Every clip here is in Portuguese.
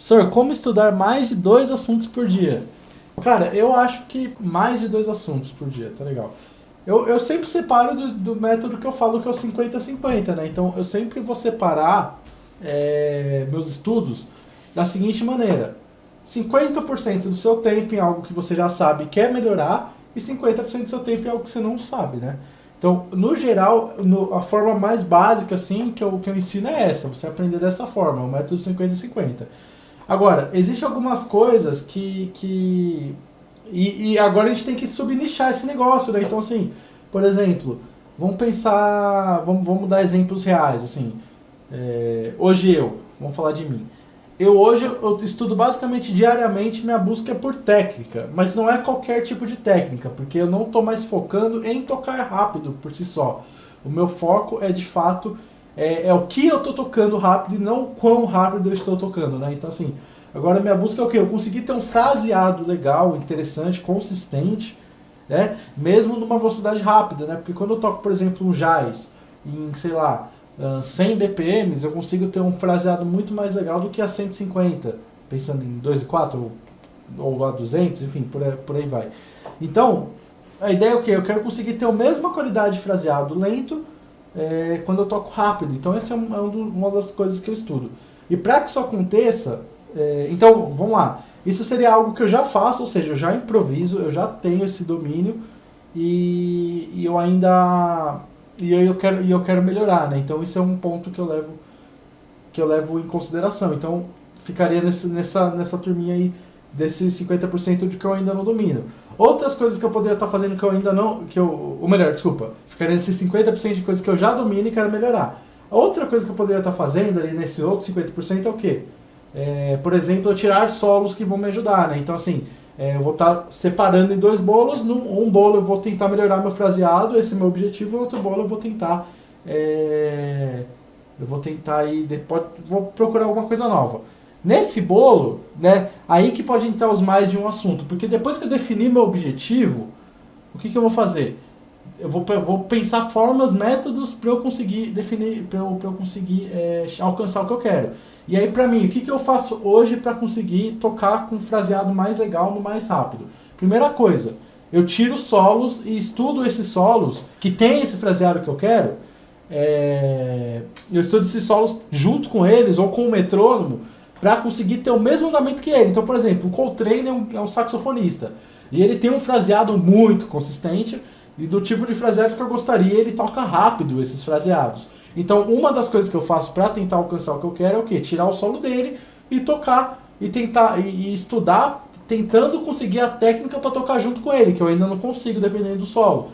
Professor, como estudar mais de 2 assuntos por dia? Cara, eu acho que mais de 2 assuntos por dia, tá legal. Eu sempre separo do método que eu falo que é o 50-50, né? Então eu sempre vou separar meus estudos da seguinte maneira: 50% do seu tempo em algo que você já sabe e quer melhorar, e 50% do seu tempo em algo que você não sabe, né? Então, no geral, a forma mais básica assim que eu ensino é essa: você aprender dessa forma, o método 50-50. Agora, existem algumas coisas e agora a gente tem que subnichar esse negócio, né? Então, assim, por exemplo, vamos pensar. Vamos dar exemplos reais, assim. Hoje vamos falar de mim. Hoje eu estudo basicamente diariamente, minha busca é por técnica, mas não é qualquer tipo de técnica, porque eu não estou mais focando em tocar rápido por si só. O meu foco é de fato o que eu estou tocando rápido e não o quão rápido eu estou tocando, né? Então assim, agora minha busca é o quê? Eu consegui ter um fraseado legal, interessante, consistente, né? Mesmo numa velocidade rápida, né? Porque quando eu toco, por exemplo, um jazz em, sei lá, 100 BPMs, eu consigo ter um fraseado muito mais legal do que a 150, pensando em 2 e 4 ou a 200, enfim, por aí vai. Então, a ideia é o quê? Eu quero conseguir ter a mesma qualidade de fraseado lento quando eu toco rápido. Então, essa é uma das coisas que eu estudo. E para que isso aconteça, então, vamos lá. Isso seria algo que eu já faço, ou seja, eu já improviso, eu já tenho esse domínio e eu ainda eu quero melhorar, né? Então isso é um ponto que eu levo em consideração. Então ficaria nessa turminha aí desses 50% de que eu ainda não domino. Outras coisas que eu poderia estar fazendo que eu ainda não, ou melhor, desculpa, ficaria nesses 50% de coisas que eu já domino e quero melhorar. A outra coisa que eu poderia estar fazendo ali nesse outro 50% é o quê? Por exemplo, eu tirar solos que vão me ajudar, né? Então assim, eu vou estar separando em 2 bolos. Um bolo eu vou tentar melhorar meu fraseado, esse é meu objetivo, e outro bolo eu vou tentar. Eu vou tentar ir. Vou procurar alguma coisa nova. Nesse bolo, né, aí que pode entrar os mais de um assunto, porque depois que eu definir meu objetivo, o que eu vou fazer? Eu vou pensar formas, métodos para eu conseguir definir, para eu conseguir alcançar o que eu quero. E aí, para mim, o que eu faço hoje para conseguir tocar com um fraseado mais legal no mais rápido? Primeira coisa, eu tiro solos e estudo esses solos que tem esse fraseado que eu quero. Eu estudo esses solos junto com eles ou com o metrônomo para conseguir ter o mesmo andamento que ele. Então, por exemplo, o Coltrane é um saxofonista e ele tem um fraseado muito consistente e do tipo de fraseado que eu gostaria. Ele toca rápido esses fraseados. Então, uma das coisas que eu faço para tentar alcançar o que eu quero é o quê? Tirar o solo dele e tocar e tentar e estudar, tentando conseguir a técnica para tocar junto com ele, que eu ainda não consigo dependendo do solo.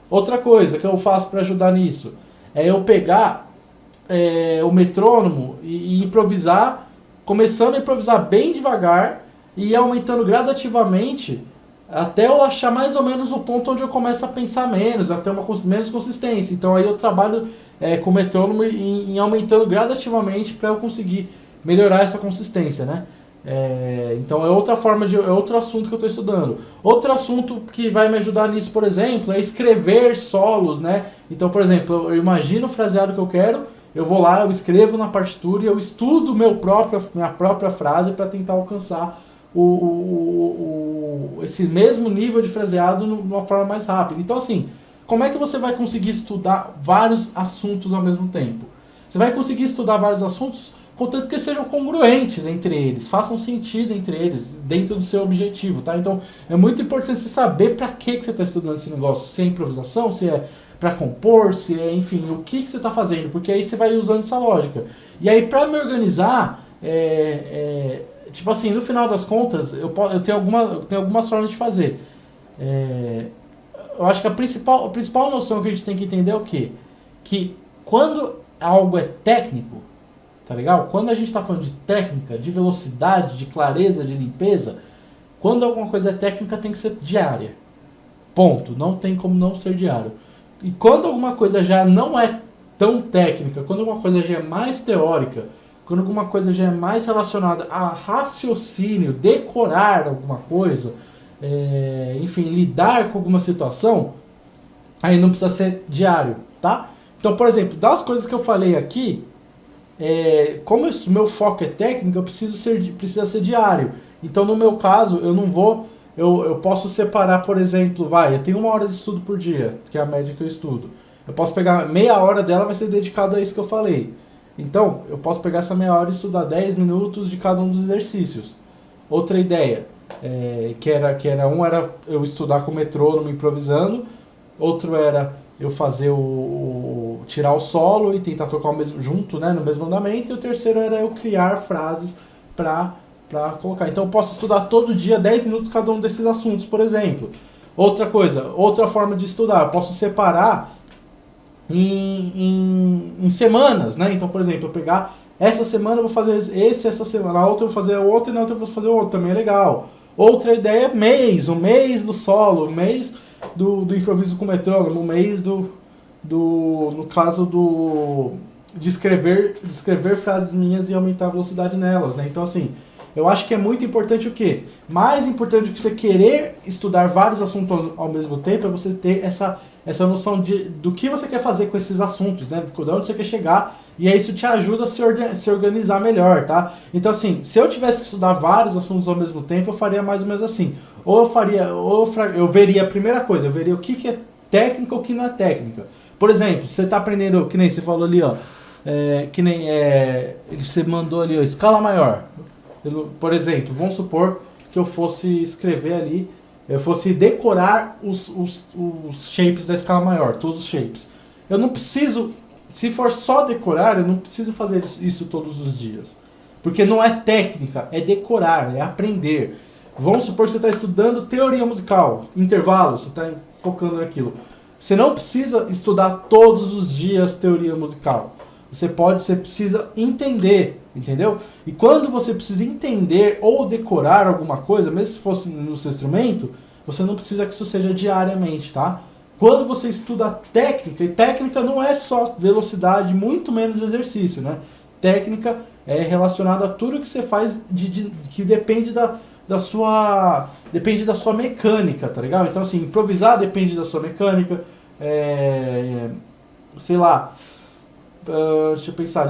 Outra coisa que eu faço para ajudar nisso é eu pegar o metrônomo e improvisar, começando a improvisar bem devagar e aumentando gradativamente até eu achar mais ou menos o ponto onde eu começo a pensar menos, a ter menos consistência. Então aí eu trabalho com o metrônomo em aumentando gradativamente para eu conseguir melhorar essa consistência, né? Então é outra forma é outro assunto que eu estou estudando. Outro assunto que vai me ajudar nisso, por exemplo, é escrever solos, né? Então, por exemplo, eu imagino o fraseado que eu quero, eu vou lá, eu escrevo na partitura e eu estudo minha própria frase para tentar alcançar esse mesmo nível de fraseado de uma forma mais rápida. Então, assim, como é que você vai conseguir estudar vários assuntos ao mesmo tempo? Você vai conseguir estudar vários assuntos contanto que sejam congruentes entre eles, façam sentido entre eles, dentro do seu objetivo, tá? Então, é muito importante você saber para que você está estudando esse negócio, se é improvisação, se é para compor, se é, enfim, o que você está fazendo, porque aí você vai usando essa lógica. E aí, para me organizar, tipo assim, no final das contas, eu tenho algumas formas de fazer. Eu acho que a principal noção que a gente tem que entender é o quê? Que quando algo é técnico, tá legal? Quando a gente está falando de técnica, de velocidade, de clareza, de limpeza, quando alguma coisa é técnica tem que ser diária. Ponto. Não tem como não ser diário. E quando alguma coisa já não é tão técnica, quando alguma coisa já é mais teórica, quando alguma coisa já é mais relacionada a raciocínio, decorar alguma coisa, enfim, lidar com alguma situação, aí não precisa ser diário, tá? Então, por exemplo, das coisas que eu falei aqui, como o meu foco é técnico, precisa ser diário. Então, no meu caso, eu não vou... Eu posso separar, por exemplo, eu tenho 1 hora de estudo por dia, que é a média que eu estudo. Eu posso pegar meia hora dela, vai ser dedicado a isso que eu falei. Então, eu posso pegar essa meia hora e estudar 10 minutos de cada um dos exercícios. Outra ideia, era eu estudar com metrônomo improvisando, outro era eu fazer tirar o solo e tentar tocar junto, né, no mesmo andamento, e o terceiro era eu criar frases para colocar. Então eu posso estudar todo dia 10 minutos cada um desses assuntos, por exemplo. Outra forma de estudar, eu posso separar em semanas, né? Então, por exemplo, eu pegar essa semana eu vou fazer essa semana, na outra eu vou fazer o outro e na outra eu vou fazer o outro, também é legal. Outra ideia é o mês do solo, o mês do improviso com metrônomo, o mês no caso de escrever frases minhas e aumentar a velocidade nelas, né? Então, assim, eu acho que é muito importante o quê? Mais importante do que você querer estudar vários assuntos ao mesmo tempo é você ter essa noção do que você quer fazer com esses assuntos, né? De onde você quer chegar, e aí isso te ajuda a se organizar melhor, tá? Então, assim, se eu tivesse que estudar vários assuntos ao mesmo tempo, eu faria mais ou menos assim. Eu veria a primeira coisa, eu veria o que é técnica ou o que não é técnica. Por exemplo, você está aprendendo, que nem você falou ali, ó, você mandou ali, ó, escala maior. Por exemplo, vamos supor que eu fosse escrever ali, eu fosse decorar os shapes da escala maior, todos os shapes. Eu não preciso, se for só decorar, eu não preciso fazer isso todos os dias. Porque não é técnica, é decorar, é aprender. Vamos supor que você está estudando teoria musical, intervalos, você está focando naquilo. Você não precisa estudar todos os dias teoria musical. Você precisa entender, entendeu? E quando você precisa entender ou decorar alguma coisa, mesmo se fosse no seu instrumento, você não precisa que isso seja diariamente, tá? Quando você estuda técnica, e técnica não é só velocidade, muito menos exercício, né? Técnica é relacionada a tudo que você faz que depende da sua mecânica, tá ligado? Então, assim, improvisar depende da sua mecânica, sei lá, deixa eu pensar,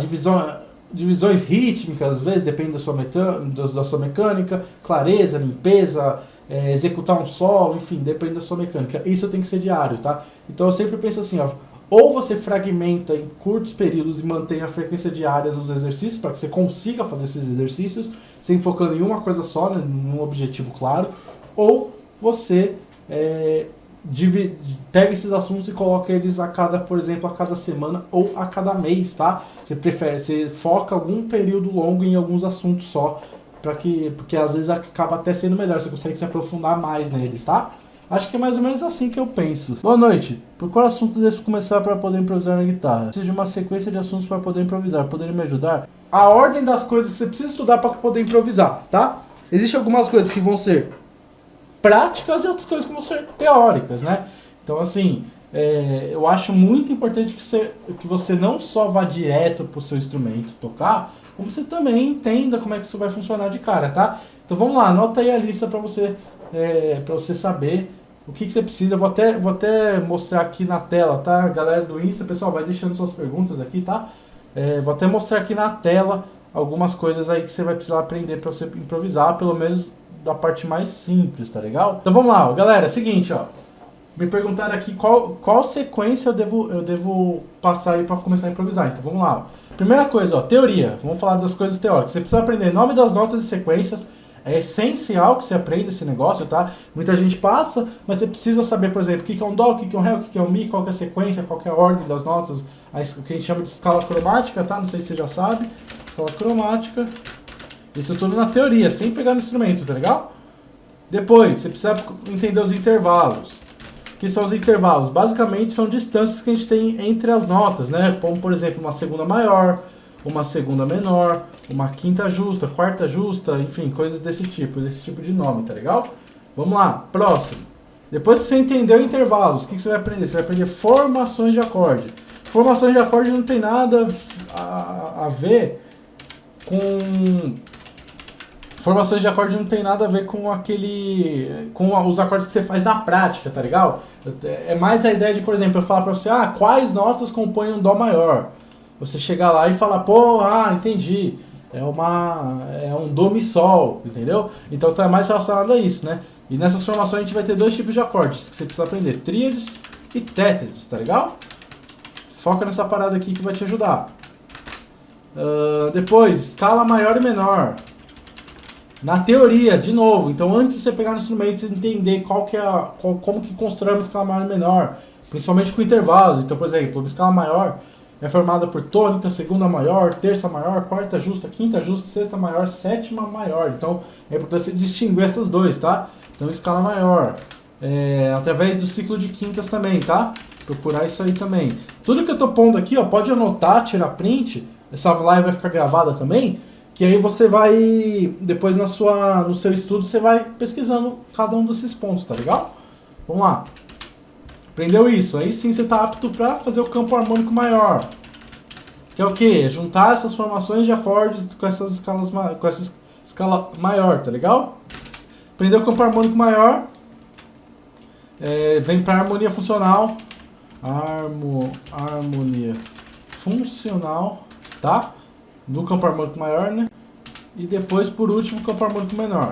divisões rítmicas, às vezes, depende da sua mecânica, clareza, limpeza, executar um solo, enfim, depende da sua mecânica. Isso tem que ser diário, tá? Então eu sempre penso assim, ó, ou você fragmenta em curtos períodos e mantém a frequência diária nos exercícios, para que você consiga fazer esses exercícios, sem focando em uma coisa só, né, num objetivo claro, ou você pega esses assuntos e coloca eles por exemplo, a cada semana ou a cada mês, tá? Você foca algum período longo em alguns assuntos só, porque às vezes acaba até sendo melhor, você consegue se aprofundar mais neles, tá? Acho que é mais ou menos assim que eu penso. Boa noite. Por qual assunto devo começar para poder improvisar na guitarra? Preciso de uma sequência de assuntos para poder improvisar. Poderia me ajudar? A ordem das coisas que você precisa estudar para poder improvisar, tá? Existem algumas coisas que vão ser práticas e outras coisas que vão ser teóricas, né? Então, assim, eu acho muito importante que você não só vá direto pro seu instrumento tocar, como você também entenda como é que isso vai funcionar de cara, tá? Então vamos lá, anota aí a lista para você saber o que você precisa. Eu vou até mostrar aqui na tela, tá? Galera do Insta, pessoal, vai deixando suas perguntas aqui, tá? Vou até mostrar aqui na tela algumas coisas aí que você vai precisar aprender para você improvisar, pelo menos da parte mais simples, tá legal? Então vamos lá, ó. Galera, é o seguinte, ó. Me perguntaram aqui qual sequência eu devo passar aí para começar a improvisar. Então vamos lá, ó. Primeira coisa, ó, teoria. Vamos falar das coisas teóricas. Você precisa aprender nome das notas e sequências. É essencial que você aprenda esse negócio, tá? Muita gente passa, mas você precisa saber, por exemplo, o que é um dó, o que é um ré, o que é um mi, qual que é a sequência, qual que é a ordem das notas, o que a gente chama de escala cromática, tá? Não sei se você já sabe. Escala cromática. Isso tudo na teoria, sem pegar no instrumento, tá legal? Depois, você precisa entender os intervalos. O que são os intervalos? Basicamente, são distâncias que a gente tem entre as notas, né? Como, por exemplo, uma segunda maior, uma segunda menor, uma quinta justa, quarta justa, enfim, coisas desse tipo de nome, tá legal? Vamos lá, próximo. Depois que você entendeu intervalos, o que você vai aprender? Você vai aprender formações de acorde. Formações de acorde não tem nada a ver com... Formações de acorde não tem nada a ver com com os acordes que você faz na prática, tá legal? É mais a ideia de, por exemplo, eu falar pra você, quais notas compõem um dó maior? você chegar lá e falar, pô, entendi. É um dó mi sol, entendeu? Então tá mais relacionado a isso, né? E nessas formações a gente vai ter dois tipos de acordes que você precisa aprender, tríades e tétrades, tá legal? Foca nessa parada aqui que vai te ajudar. Depois, escala maior e menor. Na teoria, de novo, então antes de você pegar no instrumento, você entender como que constrói uma escala maior e menor, principalmente com intervalos. Então, por exemplo, uma escala maior é formada por tônica, segunda maior, terça maior, quarta justa, quinta justa, sexta maior, sétima maior. Então, é importante você distinguir essas dois, tá? Então, escala maior, através do ciclo de quintas também, tá? Procurar isso aí também. Tudo que eu tô pondo aqui, ó, pode anotar, tirar print, essa live vai ficar gravada também, que aí você vai, depois no seu estudo, você vai pesquisando cada um desses pontos, tá legal? Vamos lá. Aprendeu isso? Aí sim você está apto para fazer o campo harmônico maior. Que é o quê? Juntar essas formações de acordes com essas escalas, com essa escala maior, tá legal? Aprendeu o campo harmônico maior. Vem para harmonia funcional. Harmonia funcional, tá? No campo harmônico maior, né? E depois, por último, o campo harmônico menor.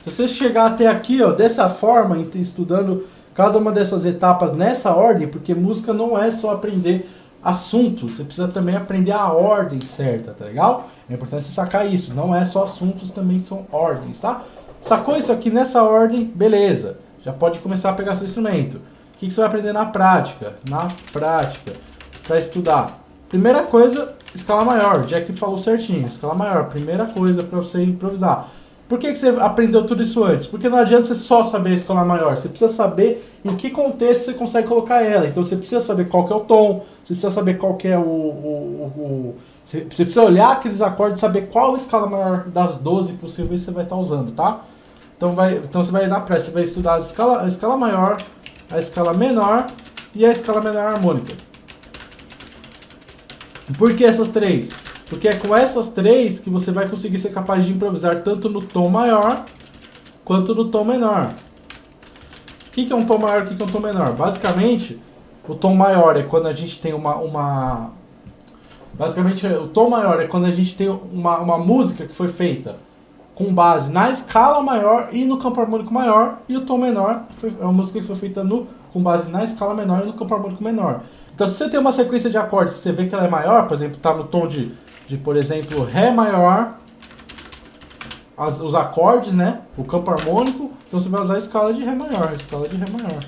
Se você chegar até aqui, ó, dessa forma, estudando cada uma dessas etapas nessa ordem, porque música não é só aprender assuntos, você precisa também aprender a ordem certa, tá legal? É importante você sacar isso, não é só assuntos, também são ordens, tá? Sacou isso aqui nessa ordem, beleza, já pode começar a pegar seu instrumento. O que você vai aprender na prática? Na prática, para estudar. Primeira coisa, escala maior, Jack falou certinho, escala maior, primeira coisa para você improvisar. Por que você aprendeu tudo isso antes? Porque não adianta você só saber a escala maior. Você precisa saber em que contexto você consegue colocar ela. Então você precisa saber qual que é o tom, você precisa saber qual que é você precisa olhar aqueles acordes e saber qual escala maior das 12 possíveis você vai estar usando, tá? Então você vai na pressa, você vai estudar a escala maior, a escala menor e a escala menor harmônica. Por que essas três? Porque é com essas três que você vai conseguir ser capaz de improvisar tanto no tom maior quanto no tom menor. O que é um tom maior e o que é um tom menor? Basicamente, o tom maior é quando a gente tem Basicamente, o tom maior é quando a gente tem uma música que foi feita com base na escala maior e no campo harmônico maior. E o tom menor é uma música que foi feita com base na escala menor e no campo harmônico menor. Então, se você tem uma sequência de acordes, você vê que ela é maior, por exemplo, está no tom de, por exemplo, Ré maior, os acordes, né? O campo harmônico, então você vai usar a escala de Ré maior, escala de Ré maior.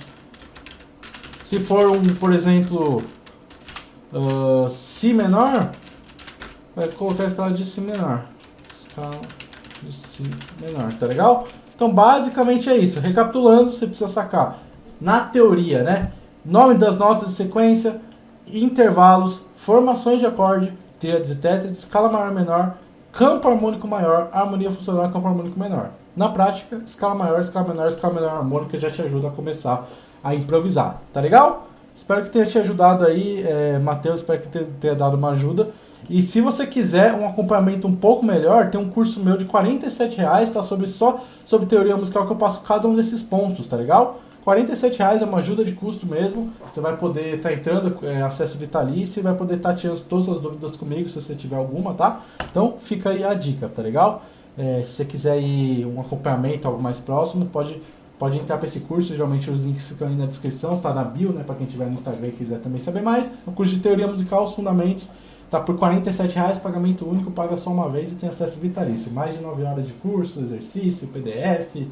Se for por exemplo, Si menor, vai colocar a escala de Si menor. Escala de Si menor, tá legal? Então, basicamente é isso. Recapitulando, você precisa sacar, na teoria, né? Nome das notas de sequência, intervalos, formações de acorde, tríades e tétrades, escala maior e menor, campo harmônico maior, harmonia funcional, campo harmônico menor. Na prática, escala maior, escala menor, escala menor harmônica já te ajuda a começar a improvisar. Tá legal? Espero que tenha te ajudado aí, Matheus, espero que tenha dado uma ajuda. E se você quiser um acompanhamento um pouco melhor, tem um curso meu de R$47, tá? Só sobre teoria musical, que eu passo cada um desses pontos, tá legal? R$47 é uma ajuda de custo mesmo. Você vai poder estar entrando, acesso vitalício, e vai poder estar tirando todas as dúvidas comigo, se você tiver alguma, tá? Então fica aí a dica, tá legal? Se você quiser ir um acompanhamento, algo mais próximo, pode entrar para esse curso. Geralmente os links ficam aí na descrição, tá na bio, né? Para quem tiver no Instagram e quiser também saber mais. É um curso de teoria musical, os fundamentos, tá por R$47, pagamento único, paga só uma vez e tem acesso vitalício. Mais de 9 horas de curso, exercício, PDF,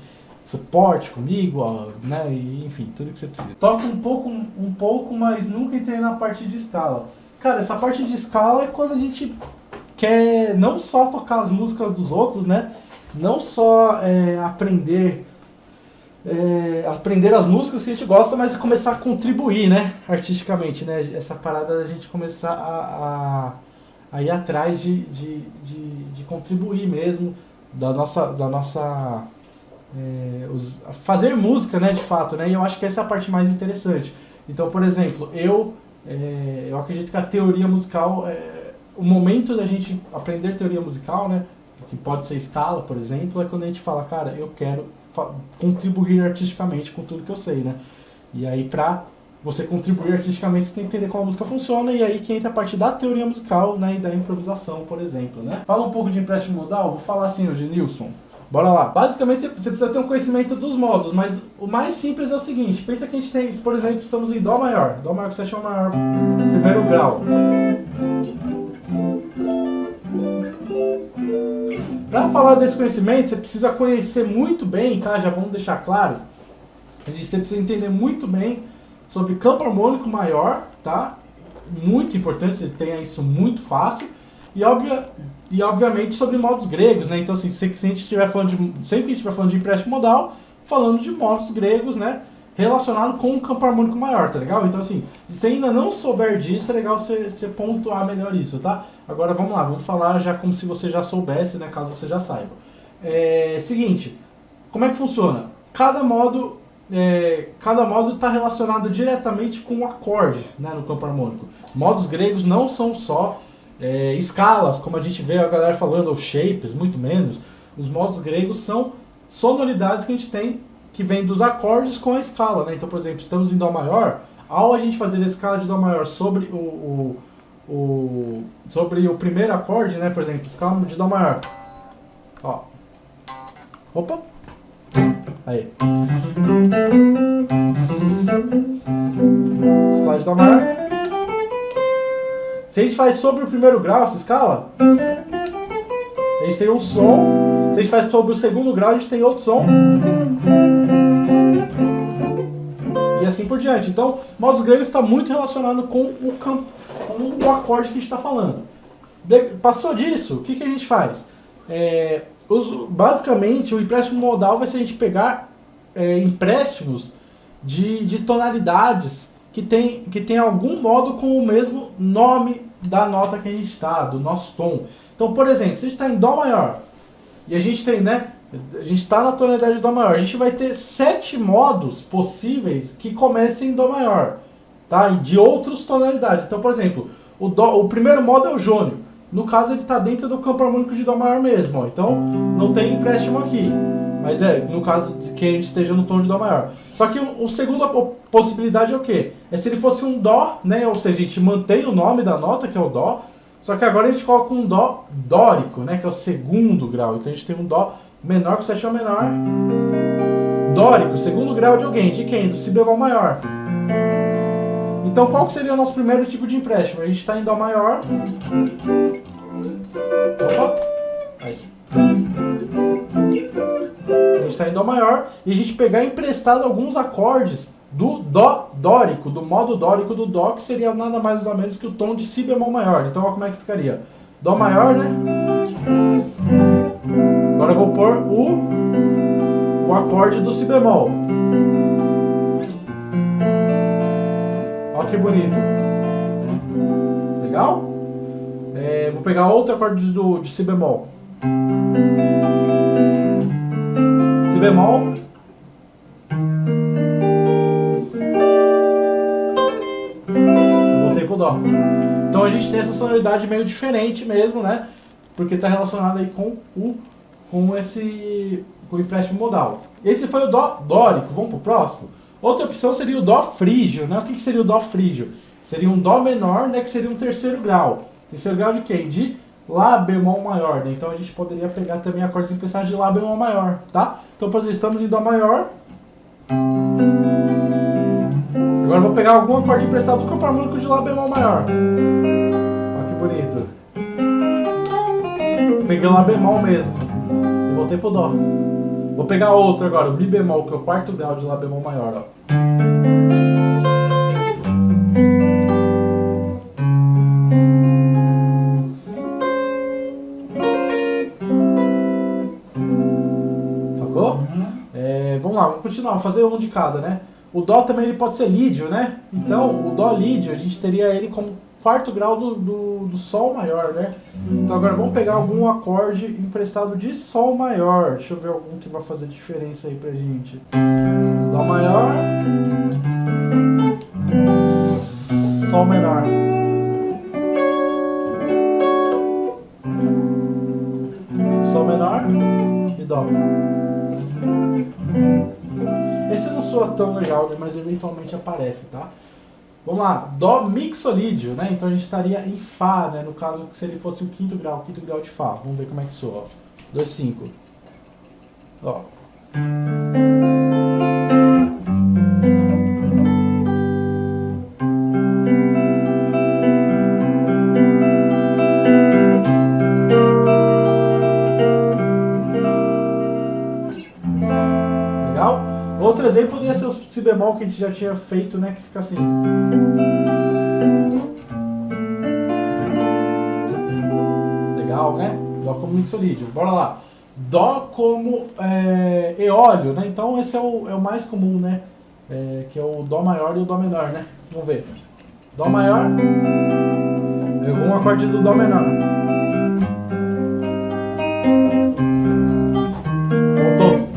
suporte comigo, ó, né, e, enfim, tudo que você precisa. Toco um pouco, mas nunca entrei na parte de escala. Cara, essa parte de escala é quando a gente quer não só tocar as músicas dos outros, né, não só aprender as músicas que a gente gosta, mas começar a contribuir, né, artisticamente, né, essa parada da gente começar a ir atrás de contribuir mesmo, da nossa fazer música, né, de fato, né, e eu acho que essa é a parte mais interessante. Então, por exemplo, eu acredito que a teoria musical, o momento da gente aprender teoria musical, né, que pode ser escala, por exemplo, é quando a gente fala, cara, eu quero contribuir artisticamente com tudo que eu sei, né, e aí pra você contribuir artisticamente, você tem que entender como a música funciona, e aí que entra a parte da teoria musical, né, e da improvisação, por exemplo, né. Fala um pouco de empréstimo modal, vou falar assim hoje, Nilson. Bora lá. Basicamente, você precisa ter um conhecimento dos modos, mas o mais simples é o seguinte, pensa que a gente tem, por exemplo, estamos em Dó maior com sétima maior, primeiro grau. Para falar desse conhecimento, você precisa conhecer muito bem, tá? Já vamos deixar claro. Você precisa entender muito bem sobre campo harmônico maior, tá? Muito importante, você tenha isso muito fácil. E obviamente sobre modos gregos, né? Então, assim, se a gente estiver falando sempre que a gente estiver falando de empréstimo modal, falando de modos gregos, né? Relacionado com o campo harmônico maior, tá legal? Então, assim, se você ainda não souber disso, é legal você pontuar melhor isso, tá? Agora, vamos lá, vamos falar já como se você já soubesse, né? Caso você já saiba. Seguinte, como é que funciona? Cada modo está relacionado diretamente com o acorde, né, no campo harmônico. Modos gregos não são só escalas, como a gente vê a galera falando, ou shapes, muito menos. Os modos gregos são sonoridades que a gente tem, que vem dos acordes com a escala, né? Então, por exemplo, estamos em Dó maior, ao a gente fazer a escala de Dó maior sobre sobre o primeiro acorde, né? Por exemplo, escala de Dó maior. Ó. Opa! Aí. Escala de Dó maior. Se a gente faz sobre o primeiro grau essa escala, a gente tem um som. Se a gente faz sobre o segundo grau, a gente tem outro som. E assim por diante. Então, modos gregos está muito relacionado com o campo, com o acorde que a gente está falando. Passou disso, o que a gente faz? Basicamente, o empréstimo modal vai ser a gente pegar empréstimos de tonalidades que tem algum modo com o mesmo nome da nota que a gente está, do nosso tom. Então, por exemplo, se a gente está em Dó maior, e a gente tem, né? A gente está na tonalidade de Dó maior. A gente vai ter 7 modos possíveis que comecem em Dó maior, tá? E de outras tonalidades. Então, por exemplo, o primeiro modo é o jônio. No caso, ele está dentro do campo harmônico de Dó maior mesmo. Ó. Então, não tem empréstimo aqui. Mas no caso de que a gente esteja no tom de Dó maior. Só que a segunda possibilidade é o quê? É se ele fosse um Dó, né? Ou seja, a gente mantém o nome da nota, que é o Dó. Só que agora a gente coloca um Dó dórico, né? Que é o segundo grau. Então a gente tem um Dó menor com sétima menor. Dórico, segundo grau de alguém. De quem? Do Si bemol maior. Então qual que seria o nosso primeiro tipo de empréstimo? A gente está em Dó maior. Opa! Aí. A gente está em Dó maior e a gente pegar emprestado alguns acordes do Dó dórico, do modo dórico do Dó, que seria nada mais ou menos que o tom de Si bemol maior. Então olha como é que ficaria. Dó maior, né? Agora eu vou pôr o acorde do Si bemol. Olha que bonito. Legal? Vou pegar outro acorde de Si bemol. Si bemol. Voltei pro Dó. Então a gente tem essa sonoridade meio diferente mesmo, né? Porque está relacionado aí com o empréstimo modal. Esse foi o Dó dórico. Vamos pro próximo? Outra opção seria o Dó frígio, né? O que seria o Dó frígio? Seria um Dó menor, né? Que seria um terceiro grau. Terceiro grau de quem? De Lá bemol maior, né? Então a gente poderia pegar também acordes emprestados de Lá bemol maior, tá? Então, por exemplo, estamos em Dó maior. Agora eu vou pegar algum acorde emprestado do campo harmônico de Lá bemol maior. Olha que bonito. Peguei o Lá bemol mesmo. E voltei pro Dó. Vou pegar outro agora, o Mi bemol, que é o quarto grau de Lá bemol maior, ó. Sacou? Vamos lá, vamos continuar, vamos fazer um de cada, né? O Dó também ele pode ser lídio, né? Então, o Dó lídio, a gente teria ele como quarto grau do Sol maior, né? Então agora vamos pegar algum acorde emprestado de Sol maior. Deixa eu ver algum que vai fazer diferença aí pra gente. Dó maior. Sol menor. Sol menor e Dó. Esse não soa tão legal, mas eventualmente aparece, tá? Vamos lá, Dó mixolídio, né? Então a gente estaria em Fá, né? No caso, se ele fosse o quinto grau de Fá. Vamos ver como é que soa, ó. 2, 5. Ó. Legal? Outro exemplo poderia ser o si bemol que a gente já tinha feito, né? Que fica assim. Legal, né? Dó como mixolídio. Bora lá. Dó como eólio, né? Então esse é o mais comum, né? Que é o Dó maior e o Dó menor, né? Vamos ver. Dó maior. Pegou um acorde do Dó menor. Voltou.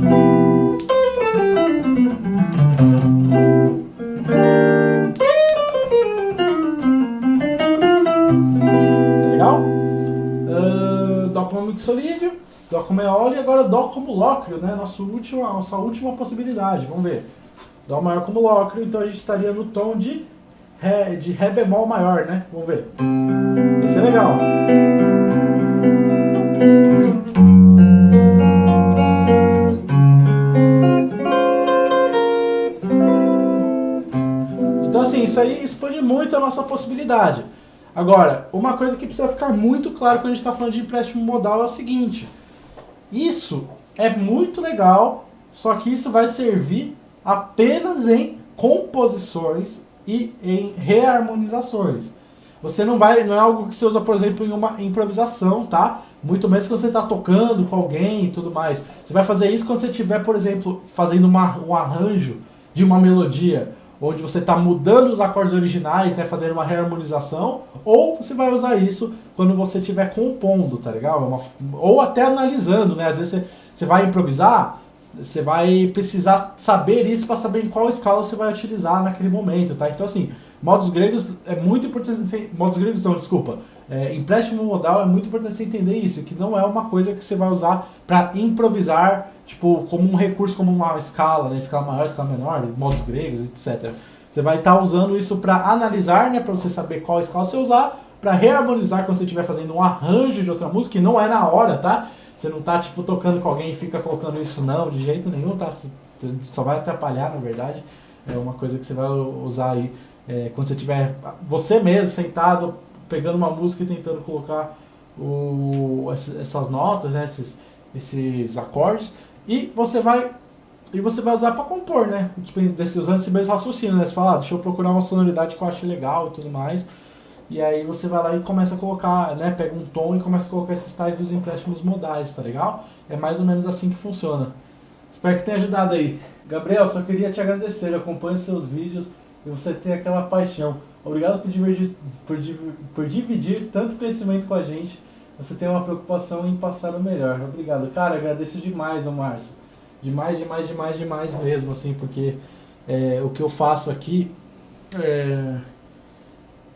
Tá legal? Dó como mixolídio, Dó como eólio e agora Dó como lócrio, né? Nossa última possibilidade. Vamos ver. Dó maior como lócrio, então a gente estaria no tom de Ré bemol maior, né? Vamos ver. Esse é legal. Então assim, isso aí expande muito a nossa possibilidade. Agora, uma coisa que precisa ficar muito claro quando a gente está falando de empréstimo modal é o seguinte. Isso é muito legal, só que isso vai servir apenas em composições e em reharmonizações. Você não é algo que você usa, por exemplo, em uma improvisação, tá? Muito menos quando você está tocando com alguém e tudo mais. Você vai fazer isso quando você estiver, por exemplo, fazendo um arranjo de uma melodia, onde você está mudando os acordes originais, né, fazendo uma reharmonização, ou você vai usar isso quando você estiver compondo, tá legal? Ou até analisando, né? Às vezes você vai improvisar, você vai precisar saber isso para saber em qual escala você vai utilizar naquele momento, tá? Então assim, modos gregos é muito importante, modos gregos não, desculpa, empréstimo modal é muito importante você entender isso, que não é uma coisa que você vai usar para improvisar, tipo, como um recurso, como uma escala, né? Escala maior, escala menor, modos gregos, etc. Você vai estar usando isso para analisar, né? Para você saber qual escala você usar, para reharmonizar quando você estiver fazendo um arranjo de outra música, que não é na hora, tá? Você não tá, tipo, tocando com alguém e fica colocando isso não, de jeito nenhum, tá? Só vai atrapalhar, na verdade. É uma coisa que você vai usar aí quando você tiver você mesmo sentado, pegando uma música e tentando colocar essas notas, né? Esses acordes, e você vai usar para compor, né? Tipo, usando esse mesmo raciocínio, né? Você fala, deixa eu procurar uma sonoridade que eu ache legal e tudo mais. E aí você vai lá e começa a colocar, né? Pega um tom e começa a colocar esses tais dos empréstimos modais, tá legal? É mais ou menos assim que funciona. Espero que tenha ajudado aí. Gabriel, só queria te agradecer. Eu acompanho seus vídeos e você tem aquela paixão. Obrigado por dividir tanto conhecimento com a gente. Você tem uma preocupação em passar o melhor. Obrigado. Cara, agradeço demais, ô Márcio. Demais mesmo, assim, porque o que eu faço aqui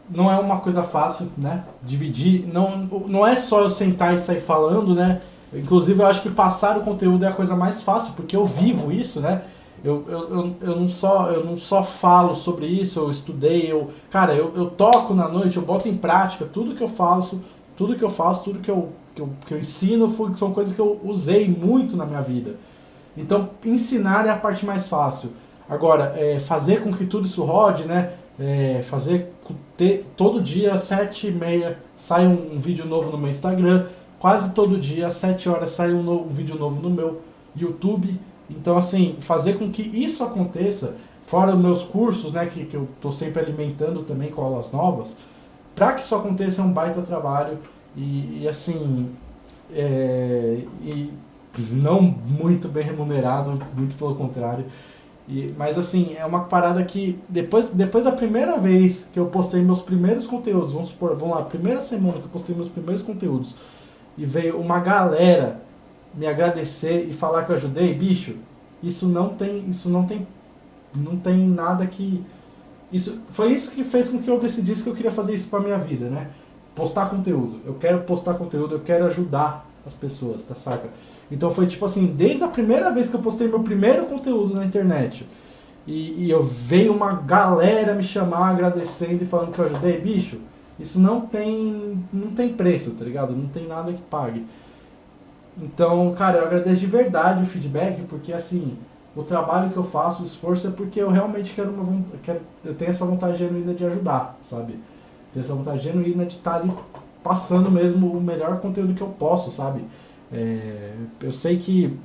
não é uma coisa fácil, né? Dividir, não é só eu sentar e sair falando, né? Inclusive eu acho que passar o conteúdo é a coisa mais fácil, porque eu vivo isso, né? Eu não só falo sobre isso, eu estudei, eu toco na noite, eu boto em prática tudo que eu faço, tudo que eu ensino são coisas que eu usei muito na minha vida. Então, ensinar é a parte mais fácil. Agora, fazer com que tudo isso rode, né? Todo dia, às 7h30, sai um vídeo novo no meu Instagram. Quase todo dia, às 7 horas, sai um vídeo novo no meu YouTube. Então, assim, fazer com que isso aconteça, fora os meus cursos, né? Que eu estou sempre alimentando também com aulas novas, para que isso aconteça é um baita trabalho. E assim... não muito bem remunerado, muito pelo contrário. Mas assim, é uma parada que depois da primeira vez que eu postei meus primeiros conteúdos, vamos lá, primeira semana que eu postei meus primeiros conteúdos, e veio uma galera me agradecer e falar que eu ajudei, bicho, não tem nada que... Foi isso que fez com que eu decidisse que eu queria fazer isso pra minha vida, né? Postar conteúdo. Eu quero postar conteúdo, eu quero ajudar as pessoas, tá, saca? Então foi tipo assim, desde a primeira vez que eu postei meu primeiro conteúdo na internet, e eu veio uma galera me chamar agradecendo e falando que eu ajudei, bicho, isso não tem preço, tá ligado? Não tem nada que pague. Então, cara, eu agradeço de verdade o feedback, porque assim, o trabalho que eu faço, o esforço é porque eu realmente eu tenho essa vontade genuína de ajudar, sabe? Tenho essa vontade genuína de estar ali passando mesmo o melhor conteúdo que eu posso, sabe? Eu sei que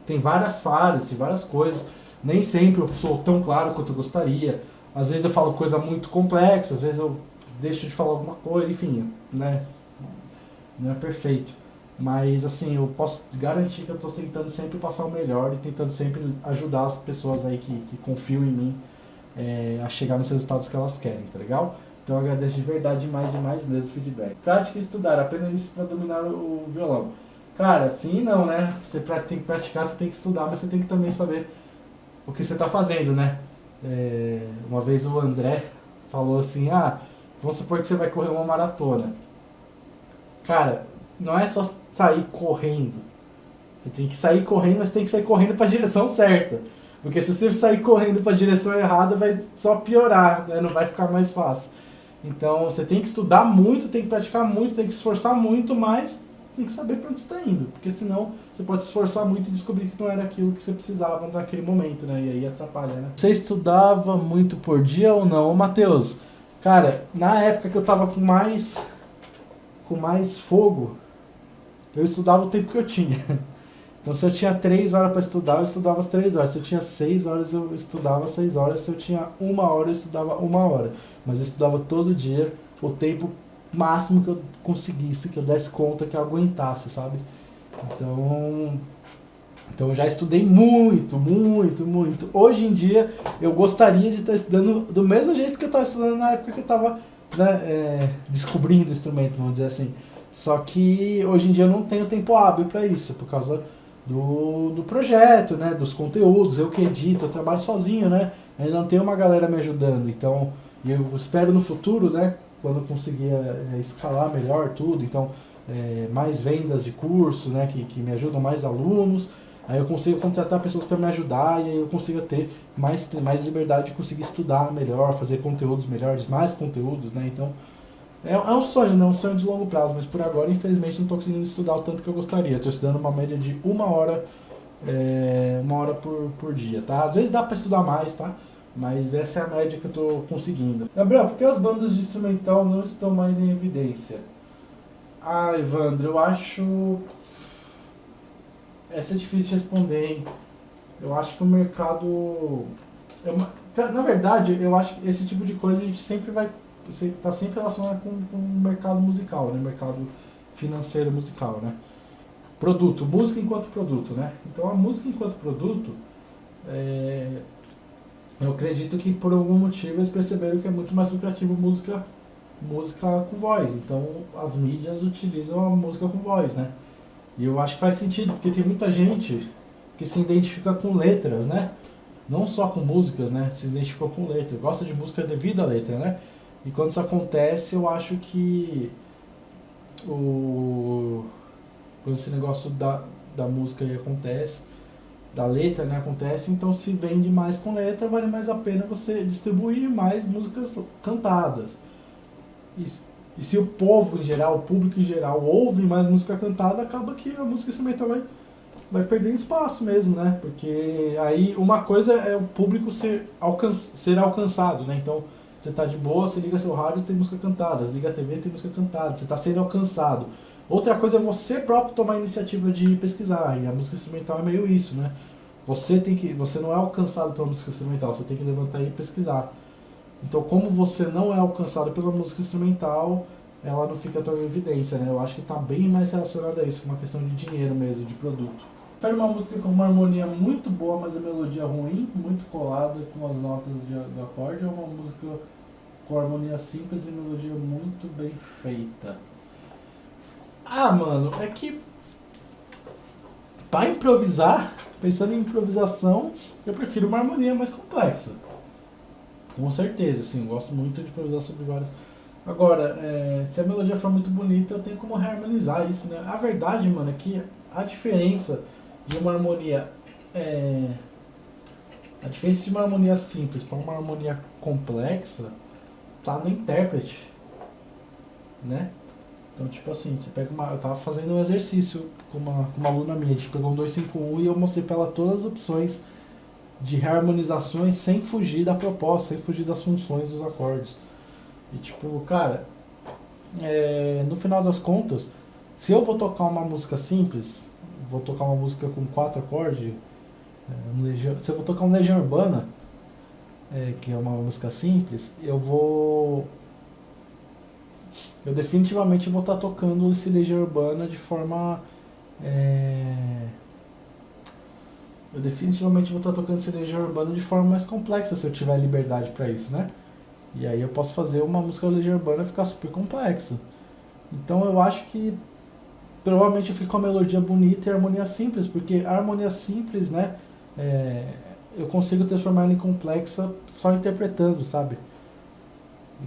tem várias falhas, tem várias coisas, nem sempre eu sou tão claro quanto eu gostaria. Às vezes eu falo coisa muito complexa, às vezes eu deixo de falar alguma coisa, enfim, né? Não é perfeito. Mas assim, eu posso garantir que eu estou tentando sempre passar o melhor e tentando sempre ajudar as pessoas aí que confiam em mim a chegar nos resultados que elas querem, tá legal? Então eu agradeço de verdade demais mesmo o feedback. Prática e estudar, apenas isso para dominar o violão. Cara, sim e não, né? Você tem que praticar, você tem que estudar, mas você tem que também saber o que você está fazendo, né? Uma vez o André falou assim, vamos supor que você vai correr uma maratona. Cara, não é só sair correndo. Você tem que sair correndo, mas tem que sair correndo para a direção certa. Porque se você sair correndo para a direção errada, vai só piorar, né? Não vai ficar mais fácil. Então você tem que estudar muito, tem que praticar muito, tem que se esforçar muito, mas tem que saber para onde você está indo. Porque senão você pode se esforçar muito e descobrir que não era aquilo que você precisava naquele momento, né? E aí atrapalha, né? Você estudava muito por dia ou não? Ô, Matheus, cara, na época que eu tava com mais fogo, eu estudava o tempo que eu tinha. Então se eu tinha 3 horas para estudar, eu estudava as 3 horas. Se eu tinha 6 horas, eu estudava 6 horas. Se eu tinha 1 hora, eu estudava 1 hora. Mas eu estudava todo dia, o tempo máximo que eu conseguisse, que eu desse conta, que eu aguentasse, sabe? Então eu já estudei muito. Hoje em dia, eu gostaria de estar estudando do mesmo jeito que eu estava estudando na época que eu estava, né, descobrindo o instrumento, vamos dizer assim. Só que hoje em dia eu não tenho tempo hábil para isso, por causa do projeto, né, dos conteúdos, eu que edito, eu trabalho sozinho, né, ainda não tenho uma galera me ajudando, então eu espero no futuro, né, quando eu conseguir escalar melhor tudo, então mais vendas de curso, né, que me ajudam, mais alunos, aí eu consigo contratar pessoas para me ajudar e aí eu consigo ter mais liberdade de conseguir estudar melhor, fazer conteúdos melhores, mais conteúdos, né, então é um sonho, né? Um sonho de longo prazo, mas por agora, infelizmente, não estou conseguindo estudar o tanto que eu gostaria. Estou estudando uma média de 1 hora, 1 hora por dia, tá? Às vezes dá para estudar mais, tá? Mas essa é a média que eu estou conseguindo. Gabriel, por que as bandas de instrumental não estão mais em evidência? Evandro, eu acho... Essa é difícil de responder, hein? Eu acho que o mercado... Na verdade, eu acho que esse tipo de coisa a gente sempre vai... Você está sempre relacionado com o mercado musical, né? Mercado financeiro musical, né? Produto, música enquanto produto, né? Então a música enquanto produto, eu acredito que por algum motivo eles perceberam que é muito mais lucrativo música com voz. Então as mídias utilizam a música com voz, né? E eu acho que faz sentido, porque tem muita gente que se identifica com letras, né? Não só com músicas, né? Se identifica com letras, gosta de música devido à letra, né? E quando isso acontece, eu acho que quando esse negócio da música aí acontece, da letra, né, acontece, então se vende mais com letra, vale mais a pena você distribuir mais músicas cantadas. E se o povo em geral, o público em geral, ouve mais música cantada, acaba que a música instrumental vai perdendo espaço mesmo, né? Porque aí uma coisa é o público ser alcançado, né? Então, você tá de boa, você liga seu rádio, tem música cantada, liga a TV, tem música cantada, você tá sendo alcançado. Outra coisa é você próprio tomar a iniciativa de pesquisar, e a música instrumental é meio isso, né? Você não é alcançado pela música instrumental, você tem que levantar e pesquisar. Então, como você não é alcançado pela música instrumental, ela não fica tão em evidência, né? Eu acho que tá bem mais relacionado a isso, com uma questão de dinheiro mesmo, de produto. Prefere uma música com uma harmonia muito boa, mas a melodia ruim, muito colada com as notas do acorde, ou uma música com harmonia simples e melodia muito bem feita? Mano, é que pra improvisar, pensando em improvisação, eu prefiro uma harmonia mais complexa. Com certeza, sim, eu gosto muito de improvisar sobre vários. Agora, se a melodia for muito bonita, eu tenho como reharmonizar isso, né? A verdade, mano, é que a diferença de uma harmonia A diferença de uma harmonia simples para uma harmonia complexa tá no intérprete, né? Então, tipo assim, você pega uma. Eu tava fazendo um exercício com uma aluna minha, a gente pegou um 251 e eu mostrei pra ela todas as opções de reharmonizações sem fugir da proposta, sem fugir das funções dos acordes. E tipo, cara, no final das contas, se eu vou tocar uma música simples, vou tocar uma música com 4 acordes, se eu vou tocar um Legião Urbana, que é uma música simples, eu definitivamente vou estar tocando esse Legião Urbana de forma. Eu definitivamente vou estar tocando esse Legião Urbana de forma mais complexa se eu tiver liberdade para isso, né? E aí eu posso fazer uma música Legião Urbana ficar super complexa. Então eu acho que provavelmente eu fico com a melodia bonita e a harmonia simples, porque a harmonia simples, né? Eu consigo transformar ela em complexa só interpretando, sabe?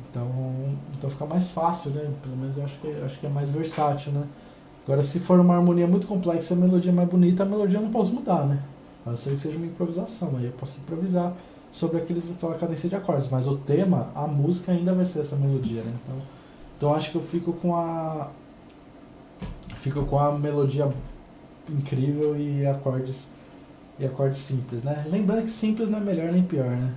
Então fica mais fácil, né? Pelo menos eu acho que é mais versátil, né? Agora, se for uma harmonia muito complexa e a melodia é mais bonita, a melodia eu não posso mudar, né? A não ser que seja uma improvisação, aí eu posso improvisar sobre aquela cadência de acordes, mas o tema, a música ainda vai ser essa melodia, né? Então acho que eu fico com a melodia incrível e acordes simples, né? Lembrando que simples não é melhor nem pior, né?